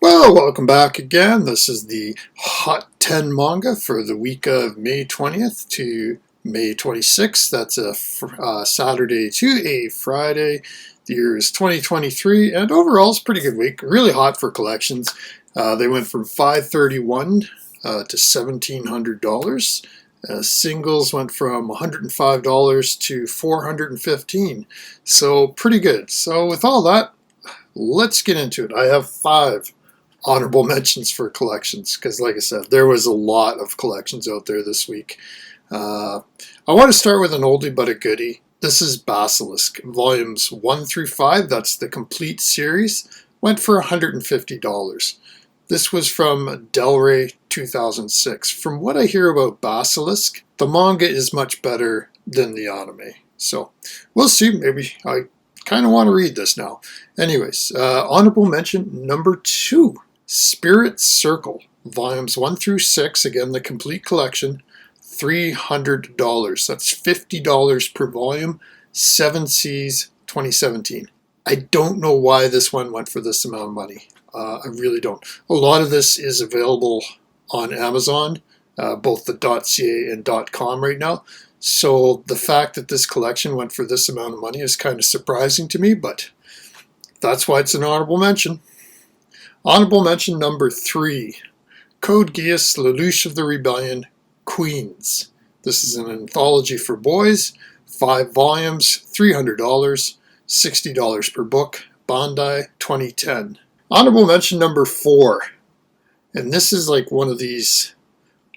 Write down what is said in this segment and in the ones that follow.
Well, welcome back again. This is the Hot 10 manga for the week of May 20th to May 26th. That's a Saturday to a Friday. The year is 2023, and overall it's a pretty good week. Really hot for collections. They went from $531 to $1,700. Singles went from $105 to $415. So pretty good. So with all that, let's get into it. I have 5 honorable mentions for collections because, like I said, there was a lot of collections out there this week. I want to start with an oldie but a goodie. This is Basilisk, volumes 1 through 5. That's the complete series. Went for $150. This was from Del Rey 2006. From what I hear about Basilisk, the manga is much better than the anime. So we'll see. Maybe I kind of want to read this now. Anyways, honorable mention number 2. Spirit Circle, volumes 1 through 6, again the complete collection, $300. That's $50 per volume, 7 Seas 2017. I don't know why this one went for this amount of money. I really don't. A lot of this is available on Amazon, both the .ca and .com right now. So the fact that this collection went for this amount of money is kind of surprising to me, but that's why it's an honorable mention. Honorable mention number 3, Code Geass, Lelouch of the Rebellion, Queens. This is an anthology for boys, 5 volumes, $300, $60 per book, Bandai 2010. Honorable mention number 4, and this is like one of these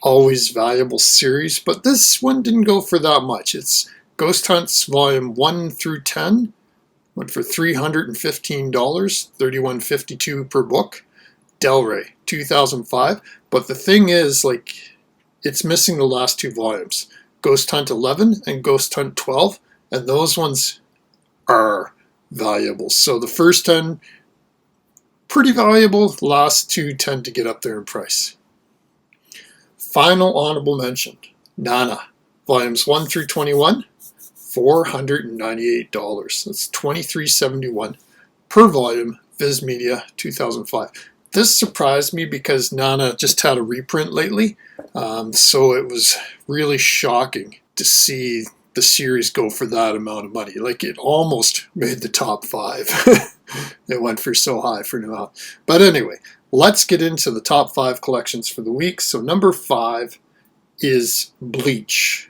always valuable series, but this one didn't go for that much. It's Ghost Hunts volume 1 through 10. Went for $315, $31.52 per book. Del Rey, 2005. But the thing is, like, it's missing the last 2 volumes. Ghost Hunt 11 and Ghost Hunt 12. And those ones are valuable. So the first 10, pretty valuable. The last 2 tend to get up there in price. Final honorable mention, Nana, volumes 1 through 21. $498. That's $23.71 per volume. Viz Media 2005. This surprised me because Nana just had a reprint lately, so it was really shocking to see the series go for that amount of money. Like, it almost made the top 5. It went for so high for an amount. But anyway, let's get into the top 5 collections for the week. So number 5 is Bleach.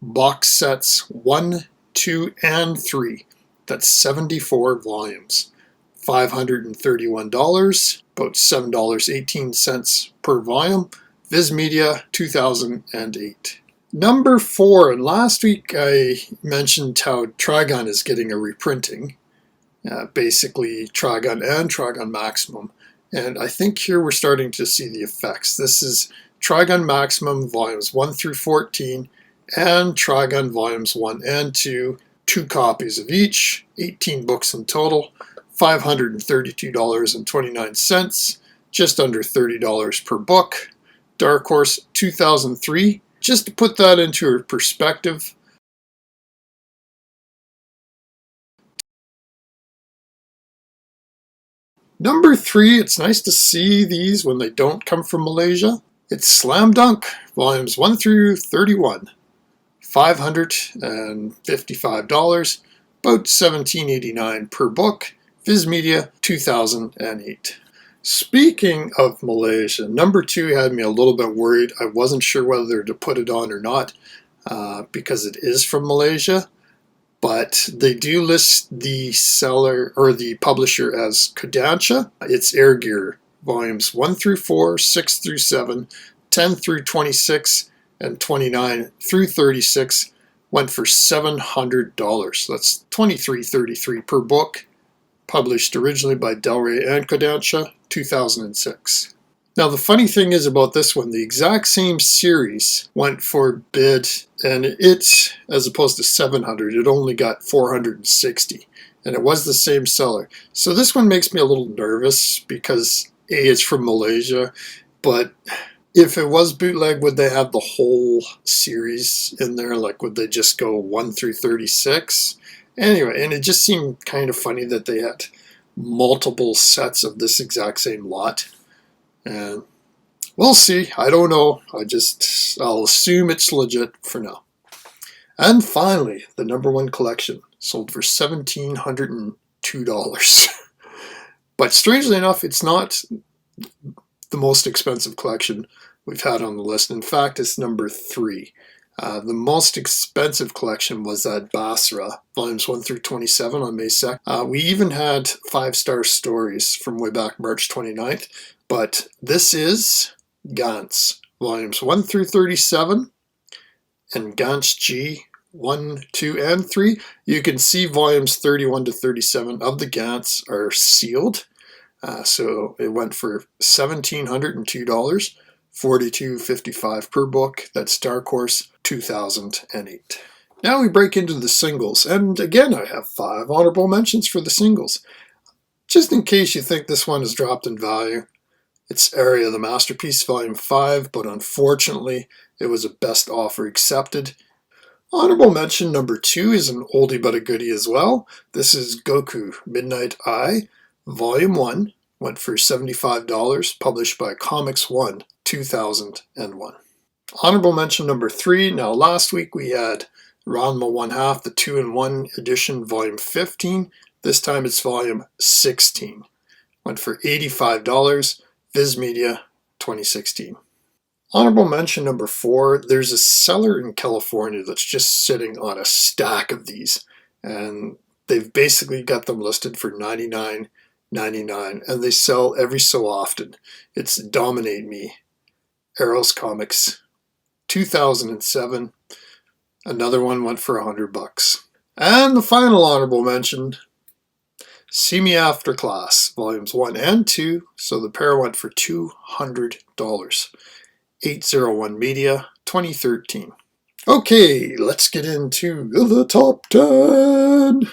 Box sets 1, 2, and 3. That's 74 volumes. $531, about $7.18 per volume. Viz Media 2008. Number 4, and last week I mentioned how Trigun is getting a reprinting. Basically Trigun and Trigun Maximum. And I think here we're starting to see the effects. This is Trigun Maximum volumes 1 through 14. And Trigun volumes 1 and 2, 2 copies of each, 18 books in total, $532.29, just under $30 per book. Dark Horse 2003, just to put that into perspective, number 3, it's nice to see these when they don't come from Malaysia. It's Slam Dunk, volumes 1 through 31. $555, about $17.89 per book. Viz Media 2008. Speaking of Malaysia, number 2 had me a little bit worried. I wasn't sure whether to put it on or not because it is from Malaysia, but they do list the seller or the publisher as Kodansha. It's Air Gear, volumes 1 through 4, 6 through 7, 10 through 26, and 29 through 36. Went for $700. That's $23.33 per book. Published originally by Del Rey and Kodansha, 2006. Now the funny thing is about this one, the exact same series went for bid, and it's, as opposed to $700, it only got $460, and it was the same seller. So this one makes me a little nervous because A, it's from Malaysia, but if it was bootleg, would they have the whole series in there? Like, would they just go 1 through 36? Anyway, and it just seemed kind of funny that they had multiple sets of this exact same lot. And we'll see. I don't know. I'll assume it's legit for now. And finally, the number one collection sold for $1,702. But strangely enough, it's not the most expensive collection we've had on the list. In fact, it's number 3. The most expensive collection was at Basra, volumes 1 through 27 on May 2nd. We even had 5-star stories from way back March 29th, but this is Gantz, volumes 1 through 37, and Gantz G 1, 2, and 3. You can see volumes 31 to 37 of the Gantz are sealed. So it went for $1,702, $42.55 per book. That's Dark Horse 2008. Now we break into the singles, and again I have 5 honorable mentions for the singles. Just in case you think this one has dropped in value, it's Area of the Masterpiece Volume 5, but unfortunately it was a best offer accepted. Honorable mention number 2 is an oldie but a goodie as well. This is Goku Midnight Eye, Volume 1, went for $75, published by Comics 1, 2001. Honorable mention number 3, now last week we had Ranma 1/2, the 2-in-1 edition, Volume 15. This time it's Volume 16. Went for $85, Viz Media, 2016. Honorable mention number 4, there's a seller in California that's just sitting on a stack of these, and they've basically got them listed for $99.99, and they sell every so often. It's Dominate Me, Eros Comics, 2007. Another one went for $100. And the final honorable mention, See Me After Class, volumes 1 and 2, so the pair went for $200. 801 Media, 2013. Okay, let's get into the top 10.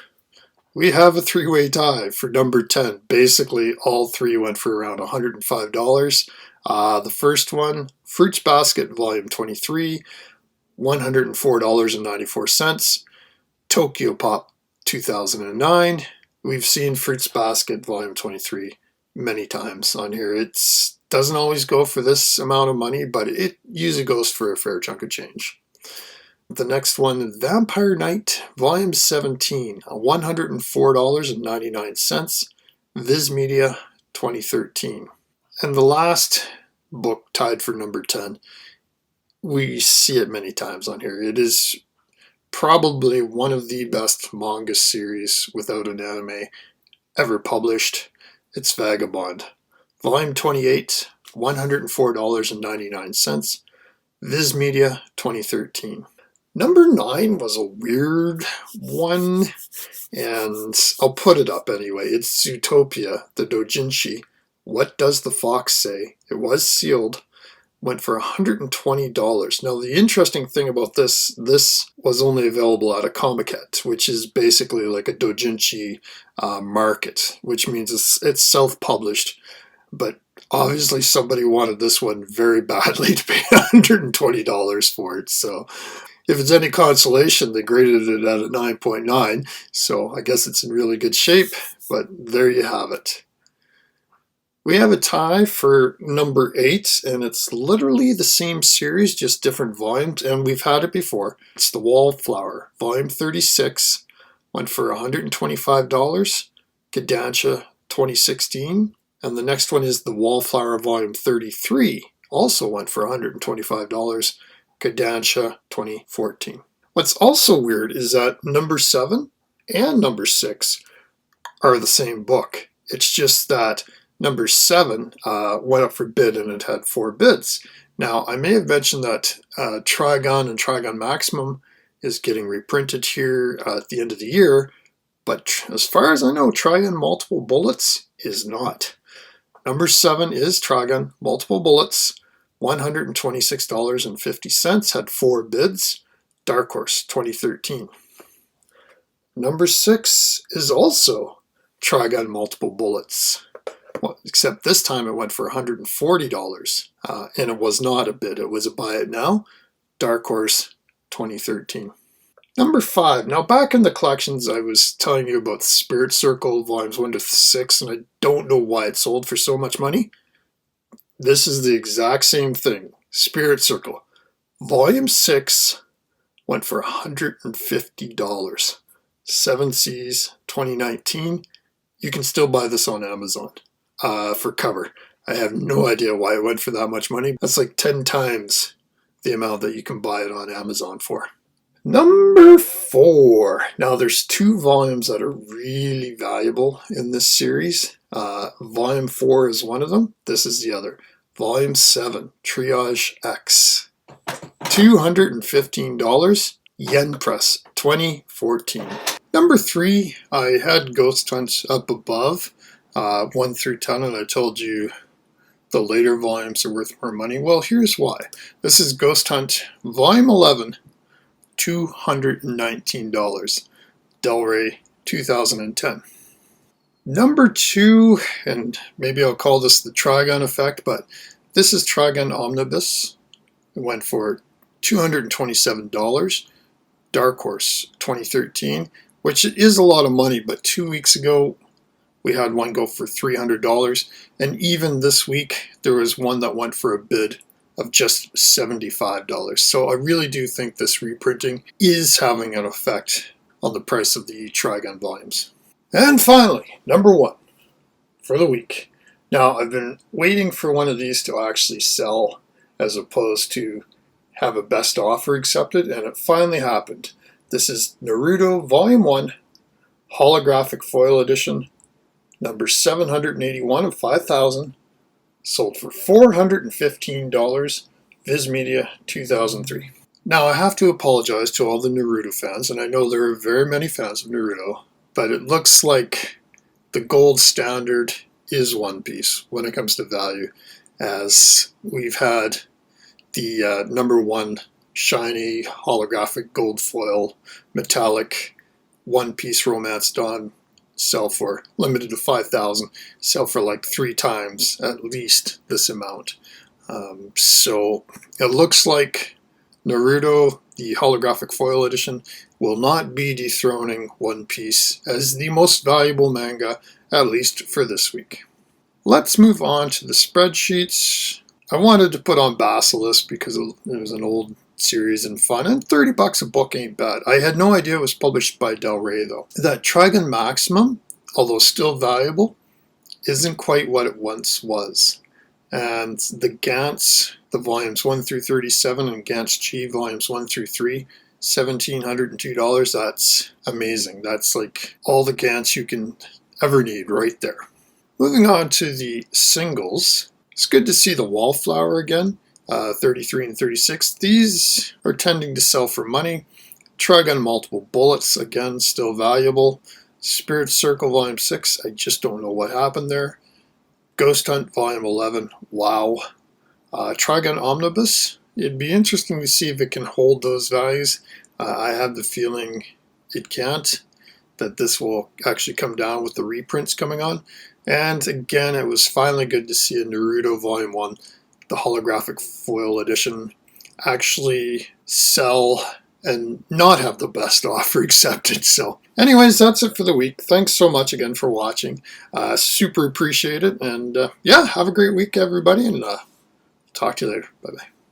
We have a 3-way tie for number 10. Basically, all 3 went for around $105. The first one, Fruits Basket, Volume 23, $104.94. Tokyo Pop, 2009. We've seen Fruits Basket, Volume 23 many times on here. It doesn't always go for this amount of money, but it usually goes for a fair chunk of change. The next one, Vampire Knight, Volume 17, $104.99, Viz Media, 2013. And the last book tied for number 10, we see it many times on here. It is probably one of the best manga series without an anime ever published. It's Vagabond. Volume 28, $104.99, Viz Media, 2013. Number 9 was a weird one, and I'll put it up anyway. It's Zootopia, the doujinshi. What Does the Fox Say? It was sealed, went for $120. Now the interesting thing about this was only available at a Comiket, which is basically like a doujinshi market, which means it's self-published. But obviously somebody wanted this one very badly to pay $120 for it. So if it's any consolation, they graded it at a 9.9. So I guess it's in really good shape, but there you have it. We have a tie for number 8, and it's literally the same series, just different volumes, and we've had it before. It's The Wallflower, Volume 36, went for $125, Kodansha 2016. And the next one is The Wallflower Volume 33, also went for $125, Kodansha 2014. What's also weird is that number 7 and number 6 are the same book. It's just that number 7 went up for bid and it had 4 bids. Now, I may have mentioned that Trigon and Trigon Maximum is getting reprinted here at the end of the year, but as far as I know, Trigon Multiple Bullets is not. Number 7 is Trigon Multiple Bullets, $126.50, had 4 bids, Dark Horse 2013. Number 6 is also Trigon Multiple Bullets, well, except this time it went for $140, and it was not a bid, it was a buy it now, Dark Horse 2013. Number 5. Now, back in the collections, I was telling you about Spirit Circle volumes 1 to 6, and I don't know why it sold for so much money. This is the exact same thing. Spirit Circle. Volume 6 went for $150. 7 Seas 2019. You can still buy this on Amazon for cover. I have no idea why it went for that much money. That's like 10 times the amount that you can buy it on Amazon for. Number 4. Now there's 2 volumes that are really valuable in this series. Volume 4 is one of them. This is the other. Volume 7, Triage X. $215. Yen Press, 2014. Number 3, I had Ghost Hunt up above, 1 through 10, and I told you the later volumes are worth more money. Well, here's why. This is Ghost Hunt Volume 11, $219. Del Rey, 2010. Number 2, and maybe I'll call this the Trigun effect, but this is Trigun Omnibus. It went for $227. Dark Horse 2013, which is a lot of money, but 2 weeks ago we had one go for $300, and even this week there was one that went for a bid of just $75. So I really do think this reprinting is having an effect on the price of the Trigun volumes. And finally, number 1 for the week. Now, I've been waiting for one of these to actually sell as opposed to have a best offer accepted, and it finally happened. This is Naruto Volume 1, Holographic Foil Edition, number 781 of 5,000, sold for $415, Viz Media, 2003. Now, I have to apologize to all the Naruto fans, and I know there are very many fans of Naruto, but it looks like the gold standard is One Piece when it comes to value, as we've had the number 1 shiny holographic gold foil metallic One Piece Romance Dawn sell for, limited to 5,000, sell for like 3 times at least this amount. So it looks like Naruto, the holographic foil edition, will not be dethroning One Piece as the most valuable manga, at least for this week. Let's move on to the spreadsheets. I wanted to put on Basilisk because it was an old series and fun, and $30 a book ain't bad. I had no idea it was published by Del Rey, though. That Trigun Maximum, although still valuable, isn't quite what it once was. And the Gantz, the volumes 1 through 37, and Gantz Chi volumes 1 through 3, $1,702, that's amazing. That's like all the Gantz you can ever need right there. Moving on to the singles, it's good to see the Wallflower again, 33 and 36. These are tending to sell for money. Trigun Multiple Bullets, again, still valuable. Spirit Circle Volume 6, I just don't know what happened there. Ghost Hunt Volume 11, wow. Trigun Omnibus, it'd be interesting to see if it can hold those values. I have the feeling it can't, that this will actually come down with the reprints coming on. And again, it was finally good to see a Naruto Volume 1, the holographic foil edition, actually sell and not have the best offer accepted. So anyways, that's it for the week. Thanks so much again for watching. Super appreciate it. And yeah, have a great week, everybody, and talk to you later. Bye-bye.